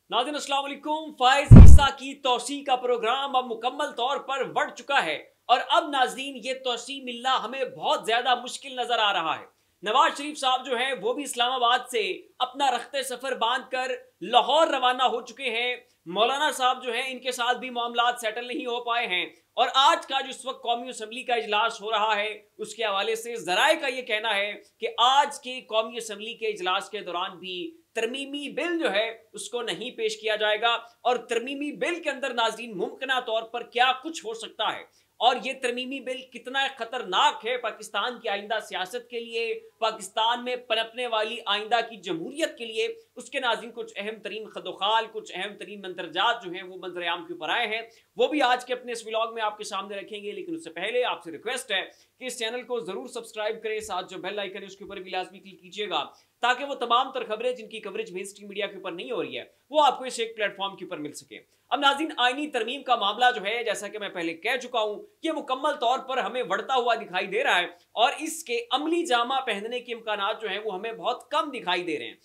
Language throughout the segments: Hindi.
नाज़रीन अस्सलाम वालेकुम। फ़ाइज़ ईसा की तौसी का प्रोग्राम अब मुकम्मल तौर पर बढ़ चुका है और अब नाज़रीन ये तौसी मिलना हमें बहुत ज़्यादा मुश्किल नज़र आ रहा है। नवाज शरीफ साहब जो हैं वो भी इस्लामाबाद से अपना रख्ते सफ़र बांध कर लाहौर रवाना हो चुके हैं। मौलाना साहब जो हैं इनके साथ भी मामलात सेटल नहीं हो पाए हैं और आज का जो इस वक्त कौमी असम्बली का इजलास हो रहा है उसके हवाले से ज़राए का ये कहना है कि आज के कौमी असम्बली के इजलास के दौरान भी तरमीमी बिल जो है उसको नहीं पेश किया जाएगा और तरमीमी बिल के अंदर नाज़रीन मुमकिना तौर पर क्या कुछ हो सकता है और ये तरमीमी बिल कितना खतरनाक है पाकिस्तान की आइंदा सियासत के लिए, पाकिस्तान में पनपने वाली आइंदा की जमहूरियत के लिए, उसके नाज़रीन कुछ अहम तरीन खदोखाल, कुछ अहम तरीन मंदरजात जो हैं वो मंजर-ए-आम के ऊपर आए हैं, वो भी आज के अपने इस व्लॉग में आपके सामने रखेंगे। लेकिन उससे पहले आपसे रिक्वेस्ट है कि इस चैनल को जरूर सब्सक्राइब करें, साथ जो बेल आइकन है उसके ऊपर भी लाजमी क्लिक कीजिएगा ताकि वो तमाम तर खबरें जिनकी कवरेज मेन स्ट्रीम मीडिया के ऊपर नहीं हो रही है वो आपको इस एक प्लेटफॉर्म के ऊपर मिल सके। अब नाज़रीन आईनी तरमीम का मामला जो है, जैसा कि मैं पहले कह चुका हूं, ये मुकम्मल तौर पर हमें बढ़ता हुआ दिखाई दे रहा है और इसके अमली जामा पहनने के इम्कानात जो है वो हमें बहुत कम दिखाई दे रहे हैं।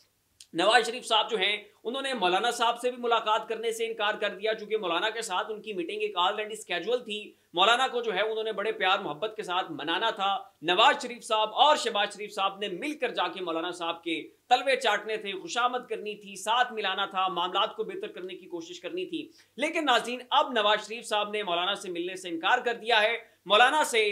नवाज शरीफ साहब जो हैं उन्होंने मौलाना साहब से भी मुलाकात करने से इनकार कर दिया, चूंकि मौलाना के साथ उनकी मीटिंग एक ऑलरेडी स्केजुअल थी। मौलाना को जो है उन्होंने बड़े प्यार मोहब्बत के साथ मनाना था। नवाज शरीफ साहब और शहबाज शरीफ साहब ने मिलकर जाके मौलाना साहब के तलवे चाटने थे, खुशामद करनी थी, साथ मिलाना था, मामलात को बेहतर करने की कोशिश करनी थी। लेकिन नाज़रीन अब नवाज शरीफ साहब ने मौलाना से मिलने से इनकार कर दिया है। मौलाना से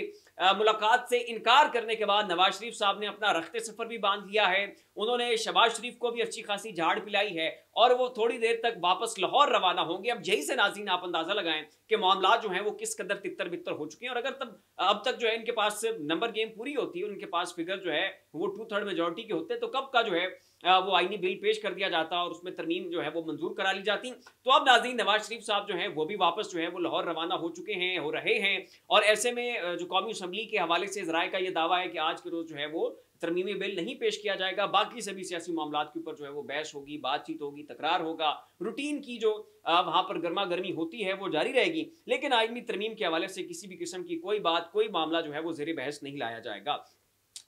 मुलाकात से इनकार करने के बाद नवाज शरीफ साहब ने अपना रख्ते सफर भी बांध लिया है। उन्होंने शहबाज शरीफ को भी अच्छी खासी झाड़ पिलाई है और वो थोड़ी देर तक वापस लाहौर रवाना होंगे। अब यही से नाज़रीन आप अंदाजा लगाएं कि मामला जो है वो किस कदर तितर बितर हो चुके हैं और अगर तब अब तक जो है इनके पास नंबर गेम पूरी होती है, उनके पास फिगर जो है वो 2/3 मेजोरिटी के होते, तो कब का जो है वो आईनी बिल पेश कर दिया जाता और उसमें तरमीम जो है वो मंजूर करा ली जाती। तो अब नाज़रीन नवाज शरीफ साहब जो हैं वो भी वापस जो है वो लाहौर रवाना हो चुके हैं, हो रहे हैं और ऐसे में जो कौमी असम्बली के हवाले से ज़राए का ये दावा है कि आज के रोज़ जो है वो तरमीमी बिल नहीं पेश किया जाएगा। बाकी सभी सियासी मामलात के ऊपर जो है वो बहस होगी, बातचीत होगी, तकरार होगा, रूटीन की जो वहाँ पर गर्मा गर्मी होती है वो जारी रहेगी। लेकिन आईनी तरमीम के हवाले से किसी भी किस्म की कोई बात, कोई मामला जो है वो ज़ेरे बहस नहीं लाया जाएगा।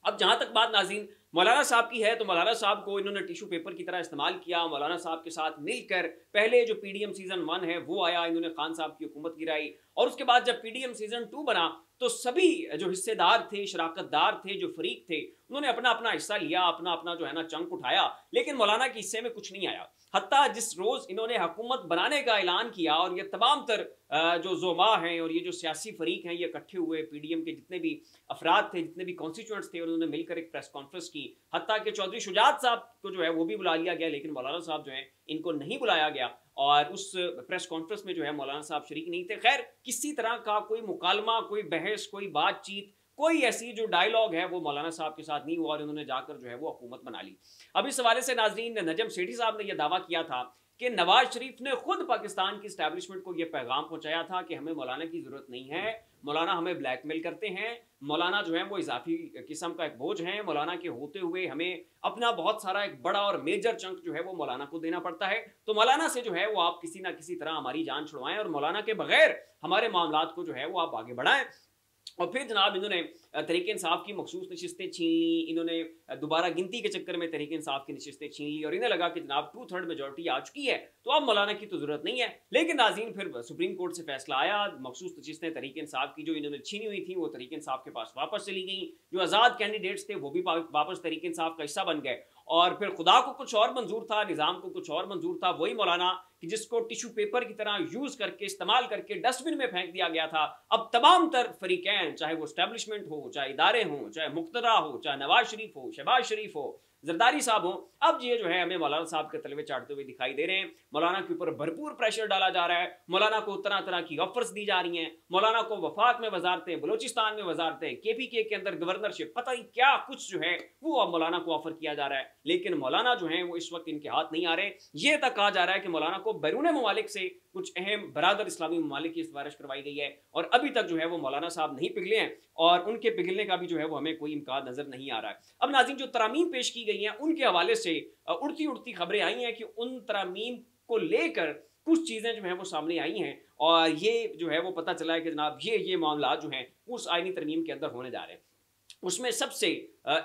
अब जहां तक बात नाज़रीन मौलाना साहब की है, तो मौलाना साहब को इन्होंने टिश्यू पेपर की तरह इस्तेमाल किया। मौलाना साहब के साथ मिलकर पहले जो पीडीएम सीजन 1 है वो आया, इन्होंने खान साहब की हुकूमत गिराई और उसके बाद जब पीडीएम सीजन 2 बना तो सभी जो हिस्सेदार थे, शराकतदार थे, जो फरीक थे, उन्होंने अपना अपना हिस्सा लिया, अपना अपना जो है ना चंक उठाया, लेकिन मौलाना के हिस्से में कुछ नहीं आया। हत्ता जिस रोज इन्होंने हुकूमत बनाने का ऐलान किया और ये तमाम तर जो जोमा हैं और ये जो सियासी फरीक हैं ये इकट्ठे हुए, पीडीएम के जितने भी अफराद थे, जितने भी कॉन्स्टिट्यूएंट्स थे, उन्होंने मिलकर एक प्रेस कॉन्फ्रेंस की। हत्ता कि चौधरी शुजात साहब को जो है वो भी बुला लिया गया, लेकिन मौलाना साहब जो है इनको नहीं बुलाया गया और उस प्रेस कॉन्फ्रेंस में जो है मौलाना साहब शरीक नहीं थे। खैर किसी तरह का कोई मुकालमा, कोई बहस, कोई बातचीत, कोई ऐसी जो डायलॉग है वो मौलाना साहब के साथ नहीं हुआ और उन्होंने जाकर जो है वो हुकूमत बना ली। अब इस हवाले से नाजरीन नजम सेठी साहब ने यह दावा किया था कि नवाज शरीफ ने खुद पाकिस्तान की एस्टैब्लिशमेंट को यह पैगाम पहुंचाया था कि हमें मौलाना की जरूरत नहीं है, मौलाना हमें ब्लैकमेल करते हैं, मौलाना जो है वो इजाफी किस्म का एक बोझ है, मौलाना के होते हुए हमें अपना बहुत सारा एक बड़ा और मेजर चंक जो है वो मौलाना को देना पड़ता है। तो मौलाना से जो है वो आप किसी ना किसी तरह हमारी जान छुड़वाएं और मौलाना के बगैर हमारे मामलात को जो है वो आप आगे बढ़ाएं। और फिर जनाब इन्होंने तहरीक इंसाफ की मखसूस नशिस्तें छीन ली, इन्होंने दोबारा गिनती के चक्कर में तहरीक इंसाफ की नशिस्तें छीन ली और इन्हें लगा कि जनाब 2/3 मेजोरिटी आ चुकी है तो अब मौलाना की तो जरूरत नहीं है। लेकिन नाज़रीन फिर सुप्रीम कोर्ट से फैसला आया, मखसूस नशिस्तें तहरीक इंसाफ की जो इन्होंने छीनी हुई थी वो तहरीक इंसाफ के पास वापस चली गई, जो आज़ाद कैंडिडेट्स थे वो भी वापस तहरीक इंसाफ का हिस्सा बन गए और फिर खुदा को कुछ और मंजूर था, निज़ाम को कुछ और मंजूर था, वही मौलाना कि जिसको टिश्यू पेपर की तरह यूज करके, इस्तेमाल करके डस्टबिन में फेंक दिया गया था, अब तमाम तर फरीकैन, चाहे वो एस्टेब्लिशमेंट हो, चाहे इदारे हों, चाहे मुक्तदा हो, चाहे नवाज शरीफ हो, शहबाज शरीफ हो, जरदारी साहब हो, अब ये जो है हमें मौलाना साहब के तलवे चाटते हुए दिखाई दे रहे हैं। मौलाना के ऊपर भरपूर प्रेशर डाला जा रहा है, मौलाना को तरह तरह की ऑफर्स दी जा रही हैं, मौलाना को वफाक में वजारतें, बलोचिस्तान में वजारतें, केपीके के अंदर गवर्नरशिप, पता नहीं क्या कुछ जो है वो अब मौलाना को ऑफर किया जा रहा है। लेकिन मौलाना जो है वो इस वक्त इनके हाथ नहीं आ रहे। ये तक कहा जा रहा है कि मौलाना को बैरून ममालिक से कुछ अहम बरादर इस्लामी ममालिक की सिफारिश करवाई गई है और अभी तक जो है वो मौलाना साहब नहीं पिघले हैं और उनके पिघलने का भी जो है वो हमें कोई इम्कान नजर नहीं आ रहा है। अब नाज़रीन जो तरामीम पेश की गई हैं उनके हवाले से उड़ती उड़ती खबरें आई हैं कि उन तरामीम को लेकर कुछ चीज़ें जो हैं वो सामने आई हैं और ये जो है वो पता चला है कि जनाब ये मामला जो हैं उस आईनी तरमीम के अंदर होने जा रहे हैं। उसमें सबसे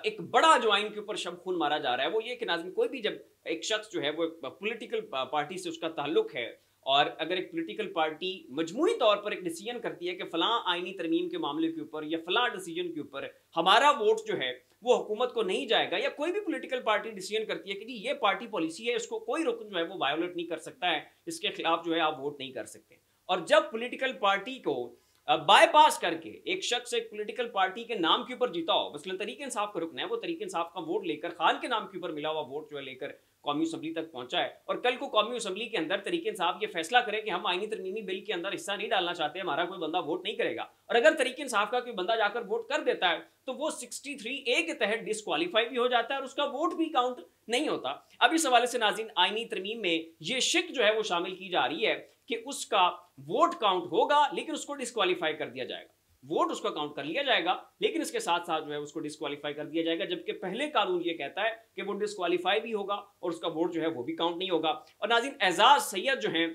एक बड़ा जो आइन के ऊपर शब खून मारा जा रहा है वो ये कि नाज़रीन, कोई भी जब एक शख्स जो है वो पॉलिटिकल पार्टी से उसका ताल्लुक है और अगर एक पॉलिटिकल पार्टी मजमूई तौर पर एक डिसीजन करती है कि फलां आइनी तरमीम के मामले के ऊपर या फलां डिसीजन के ऊपर हमारा वोट जो है वो हुकूमत को नहीं जाएगा, या कोई भी पॉलिटिकल पार्टी डिसीजन करती है कि जी ये पार्टी पॉलिसी है, इसको कोई रुकन जो है वो वायोलेट नहीं कर सकता है, इसके खिलाफ जो है आप वोट नहीं कर सकते। और जब पॉलिटिकल पार्टी को बाईपास करके एक शख्स एक पॉलिटिकल पार्टी के नाम के ऊपर जीता हो, मसलन तरीके इंसाफ का रुकना है, वो तरीके इंसाफ का वोट लेकर खान के नाम के ऊपर मिला हुआ वोट जो है लेकर कौमी असम्बली तक पहुंचा है, और कल को कौमी असम्बली के अंदर तरीके इंसाफ ये फैसला करे कि हम आईनी तरमीमी बिल के अंदर हिस्सा नहीं डालना चाहते, हमारा कोई बंदा वोट नहीं करेगा, और अगर तरीके इंसाफ का कोई बंदा जाकर वोट कर देता है तो वो 63A के तहत डिस्क्वालीफाई भी हो जाता है और उसका वोट भी काउंट नहीं होता। अब इस हवाले से नाज़रीन, आईनी तरमीम में ये शिक जो है वो शामिल की जा रही है कि उसका वोट काउंट होगा लेकिन उसको डिस्क्वालीफाई कर दिया जाएगा, वोट उसका काउंट कर लिया जाएगा लेकिन इसके साथ साथ जो है उसको डिस्क्वालीफाई कर दिया जाएगा, जबकि पहले कानून ये कहता है कि वो डिस्क्वालीफाई भी होगा और उसका वोट जो है वो भी काउंट नहीं होगा। और नाज़रीन, एजाज सैयद जो हैं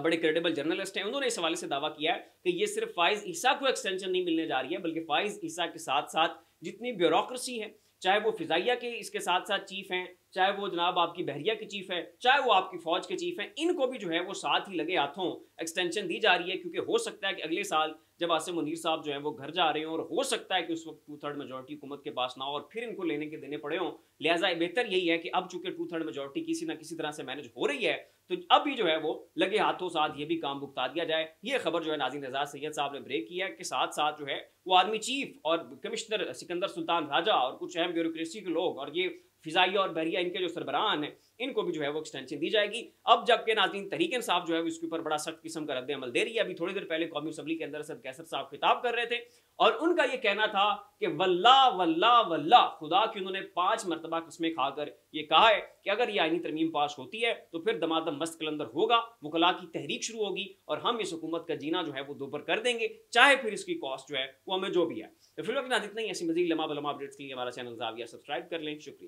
बड़े क्रेडिबल जर्नलिस्ट हैं, उन्होंने इस हवाले से दावा किया है कि ये सिर्फ फाइज ईसा को एक्सटेंशन नहीं मिलने जा रही है, बल्कि फाइज ईसा के साथ साथ जितनी ब्यूरोक्रेसी है, चाहे वो फिजाइया के इसके साथ साथ चीफ हैं, चाहे वो जनाब आपकी बहरिया के चीफ है, चाहे वो आपकी फौज के चीफ हैं, इनको भी जो है वो साथ ही लगे हाथों एक्सटेंशन दी जा रही है, क्योंकि हो सकता है कि अगले साल जब आसिम मुनीर साहब जो है वो घर जा रहे हों और हो सकता है कि उस वक्त 2/3 मेजोरिटी हुकूमत के पास ना हो और फिर इनको लेने के देने पड़े हों, लिहाजा बेहतर यही है कि अब चूंकि 2/3 मेजोरिटी किसी ना किसी तरह से मैनेज हो रही है तो अभी जो है वो लगे हाथों साथ ये भी काम भुगता दिया जाए। ये खबर जो है नाज़रीन एजाज सैयद साहब ने ब्रेक किया है कि साथ साथ जो है वो आर्मी चीफ और कमिश्नर सिकंदर सुल्तान राजा और कुछ अहम ब्यूरोक्रेसी के लोग और ये फिजाइया और बहरिया इनके जो सरबराहान हैं इनको भी जो है वो एक्सटेंशन दी जाएगी। अब जबकि नाज़रीन तहरीक इंसाफ जो है इसके ऊपर बड़ा सख्त किस्म का रद्द अमल दे रही है। अभी थोड़ी देर पहले कौमी असम्बली के अंदर असद कैसर साहब खिताब कर रहे थे और उनका ये कहना था कि वल्लाह वल्लाह वल्लाह, खुदा की उन्होंने 5 मरतबा कस्में खाकर ये कहा है कि अगर ये आईनी तरमीम पास होती है तो फिर दमादम मस्त कलंदर होगा, वकला की तहरीक शुरू होगी और हम इस हुकूमत का जीना जो है वो दोबर कर देंगे, चाहे फिर इसकी कॉस्ट जो है वो हमें जो भी है। तो फिर वक्त इतना ही, ऐसी मजीद लम्हा बलमा अपडेट्स के लिए हमारा चैनल ज़ाविया सब्सक्राइब कर लें। शुक्रिया।